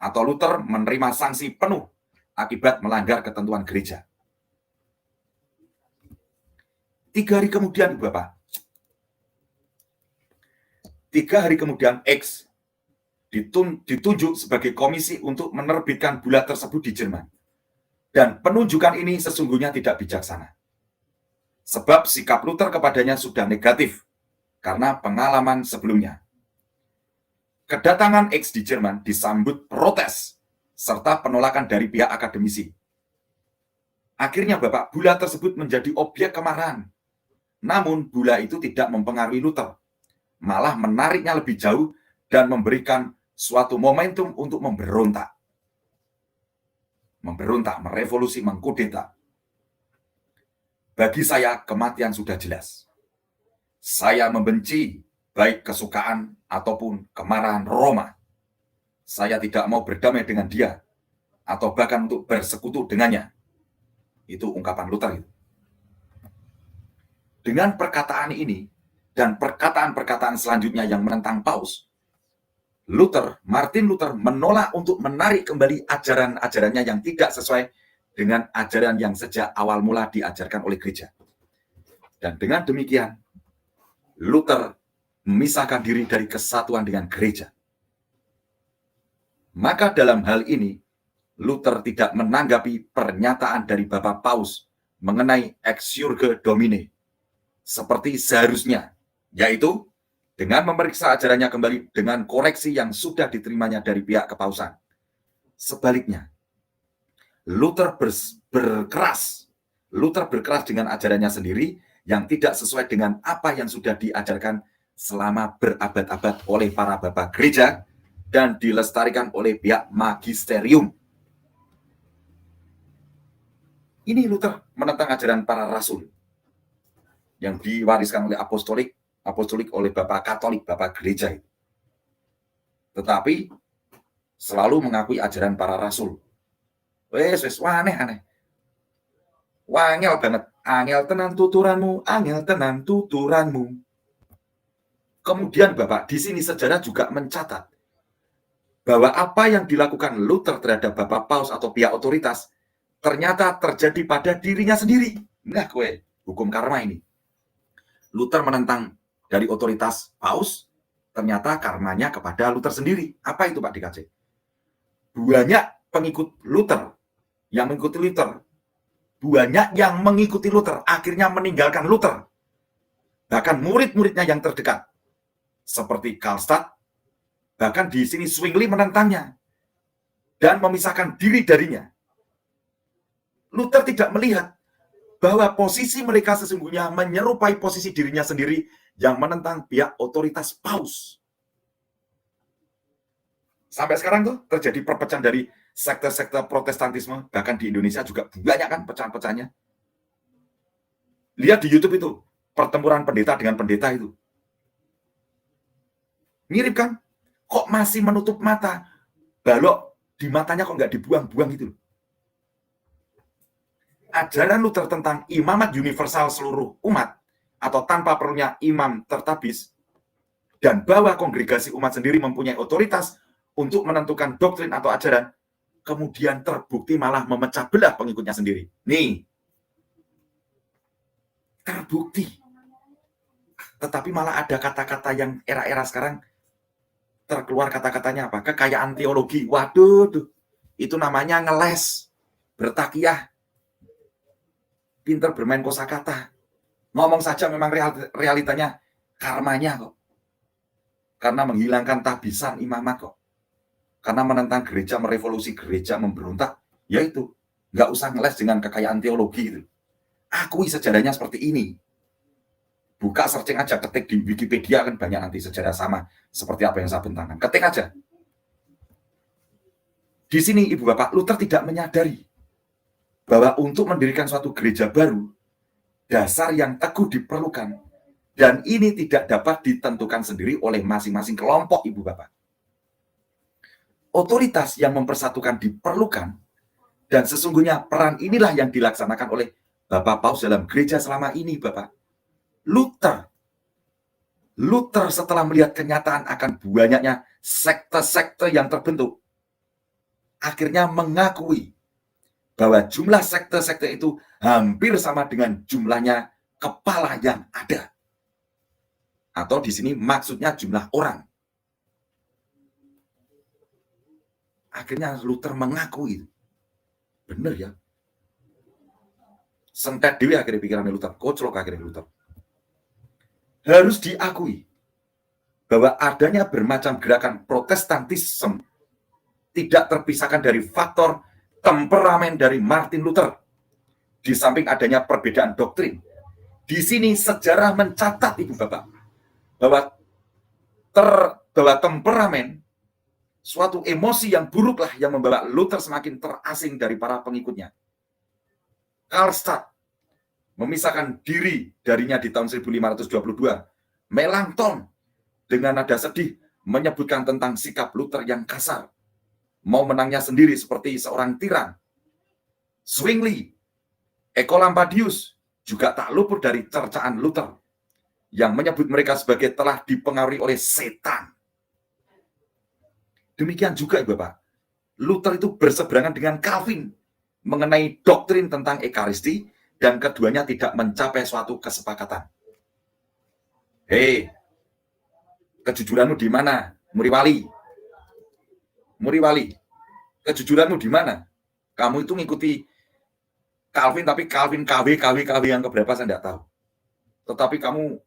Atau Luther menerima sanksi penuh akibat melanggar ketentuan gereja. 3 hari kemudian, Bapak. 3 hari kemudian, X ditunjuk sebagai komisi untuk menerbitkan bula tersebut di Jerman. Dan penunjukan ini sesungguhnya tidak bijaksana. Sebab sikap Luther kepadanya sudah negatif karena pengalaman sebelumnya. Kedatangan X di Jerman disambut protes serta penolakan dari pihak akademisi. Akhirnya Bapak, bula tersebut menjadi objek kemarahan. Namun bula itu tidak mempengaruhi Luther, malah menariknya lebih jauh dan memberikan suatu momentum untuk memberontak, merevolusi, mengkudeta. Bagi saya, kematian sudah jelas. Saya membenci baik kesukaan ataupun kemarahan Roma. Saya tidak mau berdamai dengan dia, atau bahkan untuk bersekutu dengannya. Itu ungkapan Luther. Dengan perkataan ini, dan perkataan-perkataan selanjutnya yang menentang Paus, Martin Luther menolak untuk menarik kembali ajaran-ajarannya yang tidak sesuai dengan ajaran yang sejak awal mula diajarkan oleh gereja. Dan dengan demikian, Luther memisahkan diri dari kesatuan dengan gereja. Maka dalam hal ini, Luther tidak menanggapi pernyataan dari Bapak Paus mengenai Exsurge Domine seperti seharusnya, yaitu dengan memeriksa ajarannya kembali dengan koreksi yang sudah diterimanya dari pihak kepausan. Sebaliknya, Luther berkeras dengan ajarannya sendiri yang tidak sesuai dengan apa yang sudah diajarkan selama berabad-abad oleh para bapak gereja dan dilestarikan oleh pihak magisterium. Ini Luther menentang ajaran para rasul yang diwariskan oleh apostolik oleh bapak Katolik, bapak gereja itu. Tetapi selalu mengakui ajaran para rasul. Wes aneh. Wangel banget. Angel tenan tuturanmu. Kemudian Bapak, di sini sejarah juga mencatat bahwa apa yang dilakukan Luther terhadap Bapak Paus atau pihak otoritas ternyata terjadi pada dirinya sendiri. Nah, hukum karma ini. Luther menentang dari otoritas Paus, ternyata karmanya kepada Luther sendiri. Apa itu Pak DKC? Banyak pengikut Luther yang mengikuti Luther. Banyak yang mengikuti Luther, akhirnya meninggalkan Luther. Bahkan murid-muridnya yang terdekat, seperti Karlstadt, bahkan di sini Zwingli menentangnya dan memisahkan diri darinya. Luther tidak melihat bahwa posisi mereka sesungguhnya menyerupai posisi dirinya sendiri yang menentang pihak otoritas Paus. Sampai sekarang tuh terjadi perpecahan dari sekte-sekte Protestantisme, bahkan di Indonesia juga banyak kan pecahan-pecahannya. Lihat di YouTube itu, pertempuran pendeta dengan pendeta itu. Mirip kan? Kok masih menutup mata? Balok di matanya kok nggak dibuang-buang gitu. Ajaran Luther tentang imamat universal seluruh umat, atau tanpa perlunya imam tertabis, dan bahwa kongregasi umat sendiri mempunyai otoritas untuk menentukan doktrin atau ajaran, kemudian terbukti malah memecah belah pengikutnya sendiri. Nih, terbukti. Tetapi malah ada kata-kata yang era-era sekarang terkeluar kata-katanya apa? Kekayaan teologi. Waduh, itu namanya ngeles, bertakiah, pinter bermain kosakata. Ngomong saja memang realitanya karmanya kok. Karena menghilangkan tabisan imamat kok. Karena menentang gereja, merevolusi gereja, memberontak, yaitu nggak usah ngeles dengan kekayaan teologi itu. Akui sejarahnya seperti ini. Buka searching aja, ketik di Wikipedia kan banyak nanti sejarah sama seperti apa yang saya bentangkan. Ketik aja. Di sini Ibu Bapak, Luther tidak menyadari bahwa untuk mendirikan suatu gereja baru, dasar yang teguh diperlukan. Dan ini tidak dapat ditentukan sendiri oleh masing-masing kelompok Ibu Bapak. Otoritas yang mempersatukan diperlukan, dan sesungguhnya peran inilah yang dilaksanakan oleh Bapak Paus dalam gereja selama ini, Bapak. Luther setelah melihat kenyataan akan banyaknya sekte-sekte yang terbentuk, akhirnya mengakui bahwa jumlah sekte-sekte itu hampir sama dengan jumlahnya kepala yang ada. Atau di sini maksudnya jumlah orang. Akhirnya Luther mengakui. Benar ya. Sentet dewi akhirnya pikirannya Luther. Koclok akhirnya Luther. Harus diakui bahwa adanya bermacam gerakan Protestantisme tidak terpisahkan dari faktor temperamen dari Martin Luther. Di samping adanya perbedaan doktrin. Di sini sejarah mencatat Ibu Bapak bahwa temperamen, suatu emosi yang buruklah yang membawa Luther semakin terasing dari para pengikutnya. Karlstadt memisahkan diri darinya di tahun 1522. Melanchthon dengan nada sedih menyebutkan tentang sikap Luther yang kasar. Mau menangnya sendiri seperti seorang tiran. Zwingli, Ecolampadius juga tak luput dari cercaan Luther yang menyebut mereka sebagai telah dipengaruhi oleh setan. Demikian juga Ibu Bapak, Luther itu berseberangan dengan Calvin mengenai doktrin tentang Ekaristi dan keduanya tidak mencapai suatu kesepakatan. Hei, kejujuranmu di mana? Muriwali, kejujuranmu di mana? Kamu itu ngikuti Calvin, tapi Calvin KW yang keberapa saya tidak tahu. Tetapi kamu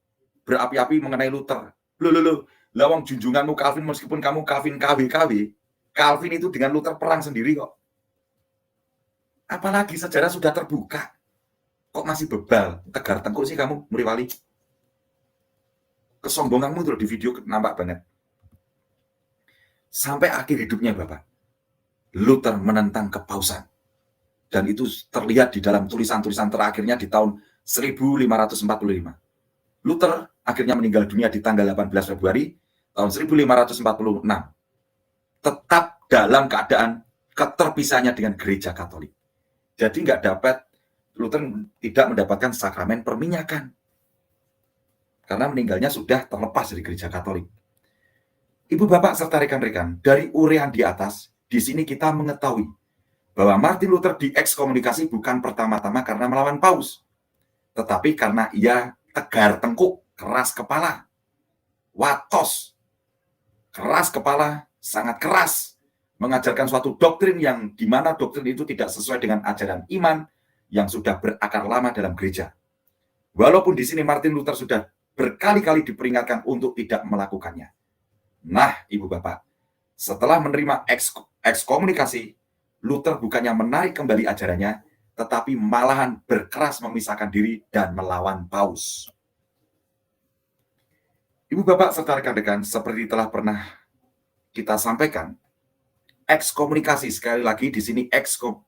berapi-api mengenai Luther. Loh. Lawang junjunganmu Calvin, meskipun kamu Calvin KW, Calvin itu dengan Luther perang sendiri kok. Apalagi sejarah sudah terbuka. Kok masih bebal, tegar tengkuk sih kamu, Muriwali? Kesombonganmu itu di video nampak banget. Sampai akhir hidupnya Bapak, Luther menentang kepausan. Dan itu terlihat di dalam tulisan-tulisan terakhirnya di tahun 1545. Luther akhirnya meninggal dunia di tanggal 18 Februari tahun 1546. Tetap dalam keadaan keterpisahannya dengan gereja Katolik. Jadi nggak dapat, Luther tidak mendapatkan sakramen perminyakan. Karena meninggalnya sudah terlepas dari gereja Katolik. Ibu bapak serta rekan-rekan, dari uraian di atas, di sini kita mengetahui bahwa Martin Luther diekskomunikasi bukan pertama-tama karena melawan Paus, tetapi karena ia tegar tengkuk, keras kepala, watos, keras kepala, sangat keras, mengajarkan suatu doktrin yang dimana doktrin itu tidak sesuai dengan ajaran iman yang sudah berakar lama dalam gereja. Walaupun di sini Martin Luther sudah berkali-kali diperingatkan untuk tidak melakukannya. Nah, ibu bapak, setelah menerima ekskomunikasi, Luther bukannya menarik kembali ajarannya, tetapi malahan berkeras memisahkan diri dan melawan Paus. Ibu bapak serta rekan-rekan, seperti telah pernah kita sampaikan, ekskomunikasi, sekali lagi di sini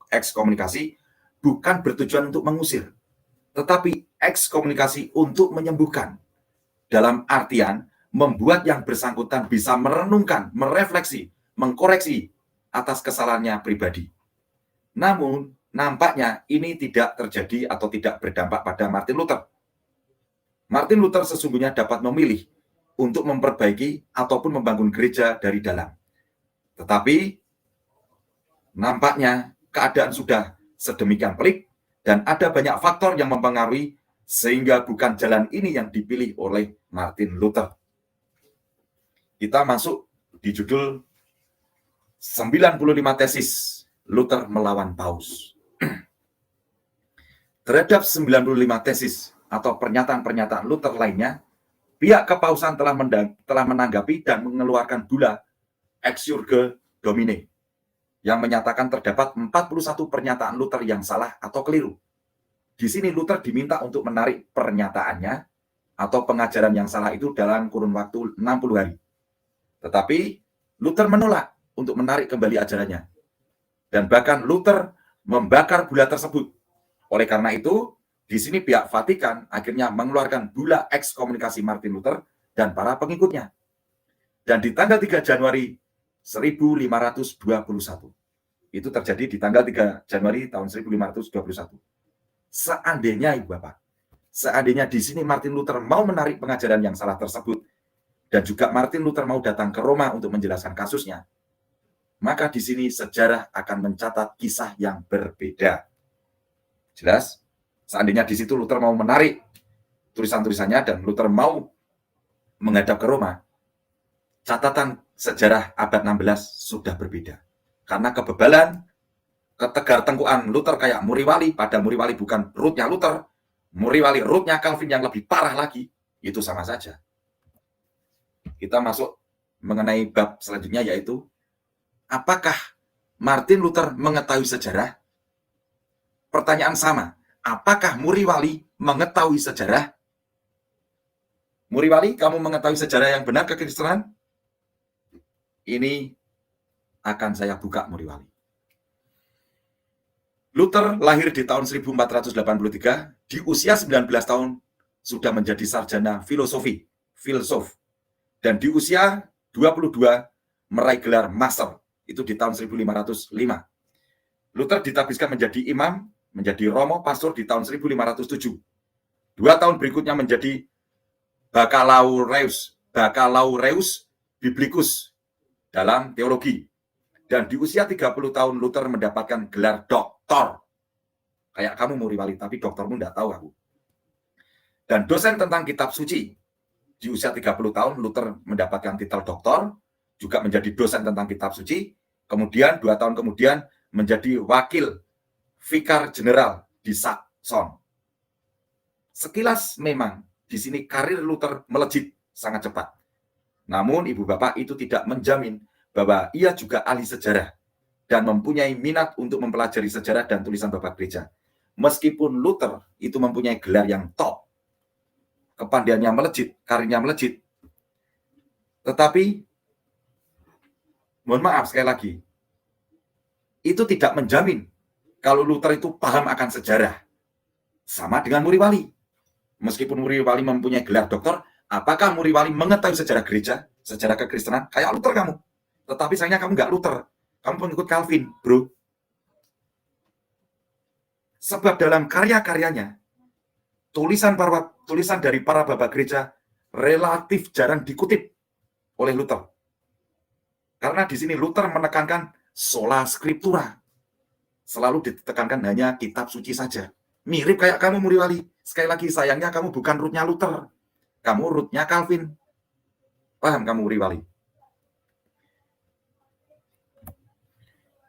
ekskomunikasi bukan bertujuan untuk mengusir, tetapi ekskomunikasi untuk menyembuhkan. Dalam artian membuat yang bersangkutan bisa merenungkan, merefleksi, mengkoreksi atas kesalahannya pribadi. Namun nampaknya ini tidak terjadi atau tidak berdampak pada Martin Luther. Martin Luther sesungguhnya dapat memilih untuk memperbaiki ataupun membangun gereja dari dalam. Tetapi nampaknya keadaan sudah sedemikian pelik dan ada banyak faktor yang mempengaruhi sehingga bukan jalan ini yang dipilih oleh Martin Luther. Kita masuk di judul 95 tesis Luther melawan Paus. Terhadap 95 tesis atau pernyataan-pernyataan Luther lainnya, pihak kepausan telah menanggapi dan mengeluarkan bulla Ex Urge Domine yang menyatakan terdapat 41 pernyataan Luther yang salah atau keliru. Di sini Luther diminta untuk menarik pernyataannya atau pengajaran yang salah itu dalam kurun waktu 60 hari. Tetapi Luther menolak untuk menarik kembali ajarannya. Dan bahkan Luther membakar bulla tersebut. Oleh karena itu, di sini pihak Vatikan akhirnya mengeluarkan bulla ekskomunikasi Martin Luther dan para pengikutnya. Dan di tanggal 3 Januari 1521. Itu terjadi di tanggal 3 Januari tahun 1521. Seandainya, Ibu Bapak, seandainya di sini Martin Luther mau menarik pengajaran yang salah tersebut, dan juga Martin Luther mau datang ke Roma untuk menjelaskan kasusnya, maka di sini sejarah akan mencatat kisah yang berbeda. Jelas? Seandainya di situ Luther mau menarik tulisan-tulisannya dan Luther mau menghadap ke Roma, catatan sejarah abad 16 sudah berbeda. Karena kebebalan, ketegar tengkukan Luther kayak Muriwali, pada Muriwali bukan rootnya Luther, Muriwali rootnya Calvin yang lebih parah lagi, itu sama saja. Kita masuk mengenai bab selanjutnya, yaitu apakah Martin Luther mengetahui sejarah? Pertanyaan sama, apakah Muriwali mengetahui sejarah? Muriwali, kamu mengetahui sejarah yang benar kekristenan? Ini akan saya buka, Muriwali. Luther lahir di tahun 1483, di usia 19 tahun sudah menjadi sarjana filosofi, filsuf. Dan di usia 22 meraih gelar master, itu di tahun 1505. Luther ditabiskan menjadi imam, menjadi romo, pastor di tahun 1507. 2 tahun berikutnya menjadi baccalaureus biblicus dalam teologi. Dan di usia 30 tahun Luther mendapatkan gelar doktor. Kayak kamu Muriwali, tapi doktormu enggak tahu aku. Dan dosen tentang kitab suci. Di usia 30 tahun Luther mendapatkan titel doktor, juga menjadi dosen tentang kitab suci. Kemudian 2 tahun kemudian menjadi wakil vikar jenderal di Saxon. Sekilas memang di sini karir Luther melejit sangat cepat. Namun ibu bapak itu tidak menjamin bahwa ia juga ahli sejarah dan mempunyai minat untuk mempelajari sejarah dan tulisan bapak gereja. Meskipun Luther itu mempunyai gelar yang top, kepandaiannya melejit, karirnya melejit, tetapi mohon maaf sekali lagi, itu tidak menjamin kalau Luther itu paham akan sejarah. Sama dengan Muri Wali. Meskipun Muri Wali mempunyai gelar doktor, apakah Muri Wali mengetahui sejarah gereja, sejarah kekristenan? Kayak Luther kamu. Tetapi sayangnya kamu nggak Luther. Kamu pengikut Calvin, bro. Sebab dalam karya-karyanya, tulisan dari para bapak gereja relatif jarang dikutip oleh Luther. Karena di sini Luther menekankan sola scriptura. Selalu ditekankan hanya kitab suci saja. Mirip kayak kamu, Muri Wali. Sekali lagi, sayangnya kamu bukan rootnya Luther. Kamu rootnya Calvin. Paham kamu, Muri Wali?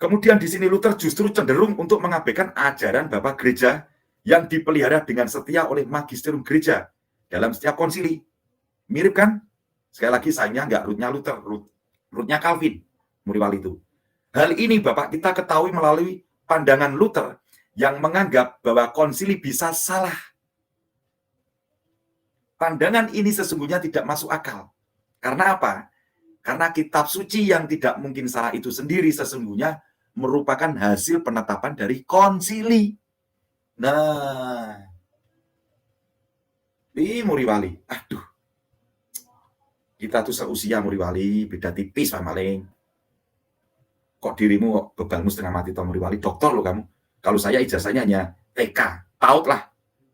Kemudian di sini Luther justru cenderung untuk mengabaikan ajaran bapak gereja yang dipelihara dengan setia oleh magisterium gereja dalam setiap konsili. Mirip kan? Sekali lagi, sayangnya nggak rootnya Luther, rootnya Calvin, Muri Wali itu. Hal ini Bapak kita ketahui melalui pandangan Luther yang menganggap bahwa konsili bisa salah. Pandangan ini sesungguhnya tidak masuk akal. Karena apa? Karena kitab suci yang tidak mungkin salah itu sendiri sesungguhnya merupakan hasil penetapan dari konsili. Nah, ini Muri Wali. Aduh, kita tuh seusia Muri Wali, beda tipis Pak Maling. Kok dirimu bebalmu setengah mati Tom Muri Wali? Dokter loh kamu. Kalau saya ijazahnya hanya TK. PAUD lah.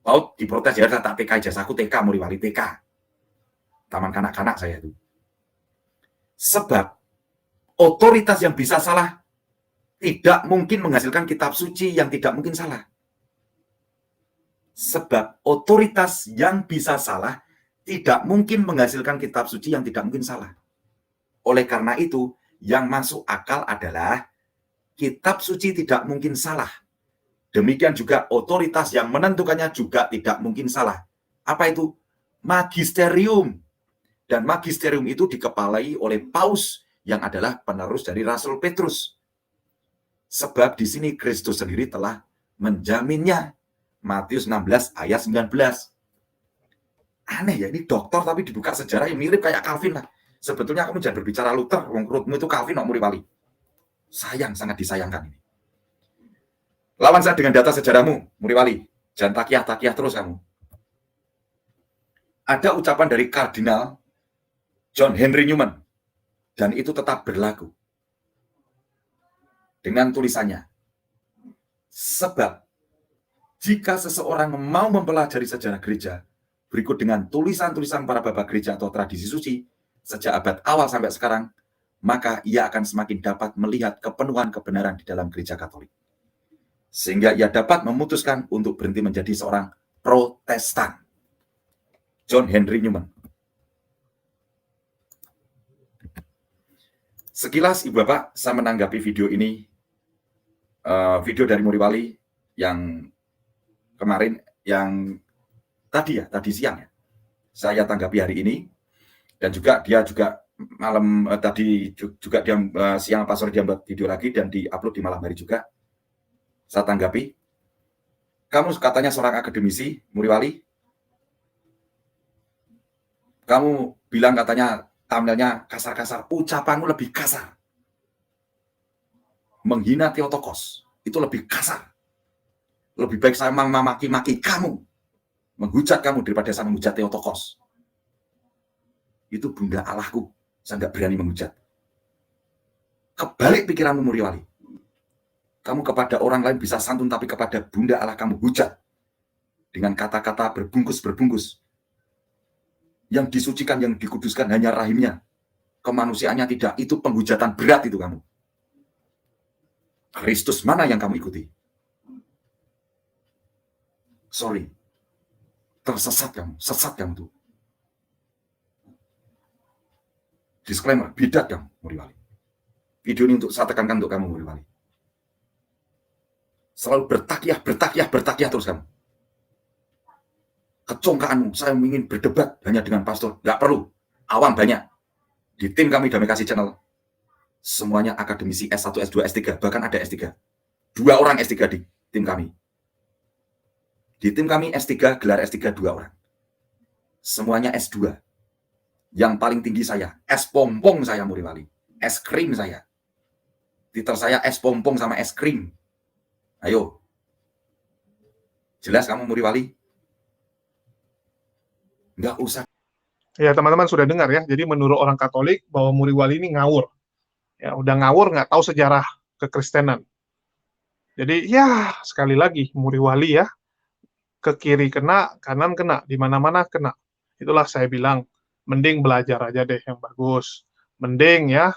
PAUD diprotes ya, tak TK ijazahku TK Muri Wali TK. Taman kanak-kanak saya itu. Sebab otoritas yang bisa salah tidak mungkin menghasilkan kitab suci yang tidak mungkin salah. Sebab otoritas yang bisa salah tidak mungkin menghasilkan kitab suci yang tidak mungkin salah. Oleh karena itu, yang masuk akal adalah kitab suci tidak mungkin salah. Demikian juga otoritas yang menentukannya juga tidak mungkin salah. Apa itu? Magisterium. Dan magisterium itu dikepalai oleh Paus yang adalah penerus dari Rasul Petrus. Sebab di sini Kristus sendiri telah menjaminnya. Matius 16 ayat 19. Aneh ya, ini dokter tapi dibuka sejarah yang mirip kayak Calvin lah. Sebetulnya kamu jangan berbicara Luther, rootmu itu Calvin, Muri Wali. Sayang, sangat disayangkan ini. Lawan saya dengan data sejarahmu, Muri Wali. Jangan takiah-takiah terus kamu. Ada ucapan dari Kardinal John Henry Newman, dan itu tetap berlaku. Dengan tulisannya, sebab jika seseorang mau mempelajari sejarah gereja, berikut dengan tulisan-tulisan para bapak gereja atau tradisi suci, sejak abad awal sampai sekarang, maka ia akan semakin dapat melihat kepenuhan kebenaran di dalam gereja Katolik. Sehingga ia dapat memutuskan untuk berhenti menjadi seorang Protestan. John Henry Newman. Sekilas Ibu Bapak, saya menanggapi video ini, video dari Muri Wali yang kemarin, yang tadi siang ya, saya tanggapi hari ini, dan juga dia juga malam tadi juga dia siang apa sore dia buat video lagi dan diupload di malam hari juga. Saya tanggapi, kamu katanya seorang akademisi, Muri Wali, kamu bilang katanya thumbnailnya kasar-kasar, ucapanmu lebih kasar. Menghina Theotokos, itu lebih kasar. Lebih baik saya memaki-maki kamu, menghujat kamu daripada saya menghujat Theotokos. Itu Bunda Allahku, saya nggak berani menghujat. Kebalik pikiranmu, Muri Wali. Kamu kepada orang lain bisa santun, tapi kepada Bunda Allah kamu hujat. Dengan kata-kata berbungkus-berbungkus. Yang disucikan, yang dikuduskan hanya rahimnya. Kemanusiaannya tidak. Itu penghujatan berat itu kamu. Kristus mana yang kamu ikuti? Sorry. Tersesat kamu. Sesat kamu tuh. Disclaimer. Bidat kamu, Muri Wali. Video ini untuk saya tekankan untuk kamu, Muri Wali. Selalu bertakiah terus kamu. Kecongkaanmu, saya ingin berdebat hanya dengan pastor. Nggak perlu. Awam banyak. Di tim kami Damai Kasih Channel, semuanya akademisi S1, S2, S3, bahkan ada S3. 2 orang S3 di tim kami. Di tim kami S3, gelar S3 2 orang. Semuanya S2. Yang paling tinggi saya, es pompong saya Muriwali. Es krim saya. Titel saya es pompong sama es krim. Ayo. Jelas kamu Muriwali? Enggak usah. Ya, teman-teman sudah dengar ya. Jadi menurut orang Katolik bahwa Muriwali ini ngawur. Ya, udah ngawur, nggak tahu sejarah kekristenan. Jadi ya sekali lagi Muriwali ya, ke kiri kena, kanan kena, di mana-mana kena. Itulah saya bilang, mending belajar aja deh yang bagus. Mending ya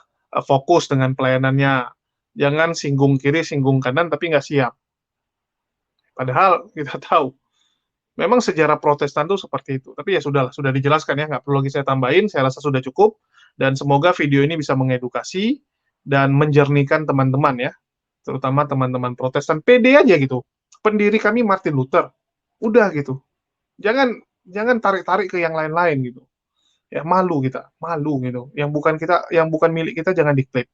fokus dengan pelayanannya. Jangan singgung kiri, singgung kanan, tapi nggak siap. Padahal kita tahu memang sejarah Protestan itu seperti itu. Tapi ya sudahlah, sudah dijelaskan ya, nggak perlu lagi saya tambahin, saya rasa sudah cukup. Dan semoga video ini bisa mengedukasi dan menjernihkan teman-teman ya, terutama teman-teman Protestan. Pede aja gitu. Pendiri kami Martin Luther. Udah gitu. Jangan tarik-tarik ke yang lain-lain gitu. Ya malu kita, malu gitu. Yang bukan milik kita jangan diklaim.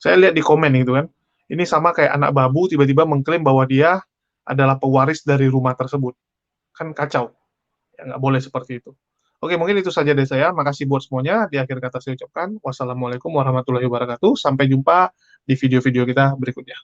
Saya lihat di komen gitu kan. Ini sama kayak anak babu tiba-tiba mengklaim bahwa dia adalah pewaris dari rumah tersebut. Kan kacau. Ya, nggak boleh seperti itu. Oke, mungkin itu saja dari saya. Makasih buat semuanya. Di akhir kata saya ucapkan wassalamualaikum warahmatullahi wabarakatuh. Sampai jumpa di video-video kita berikutnya.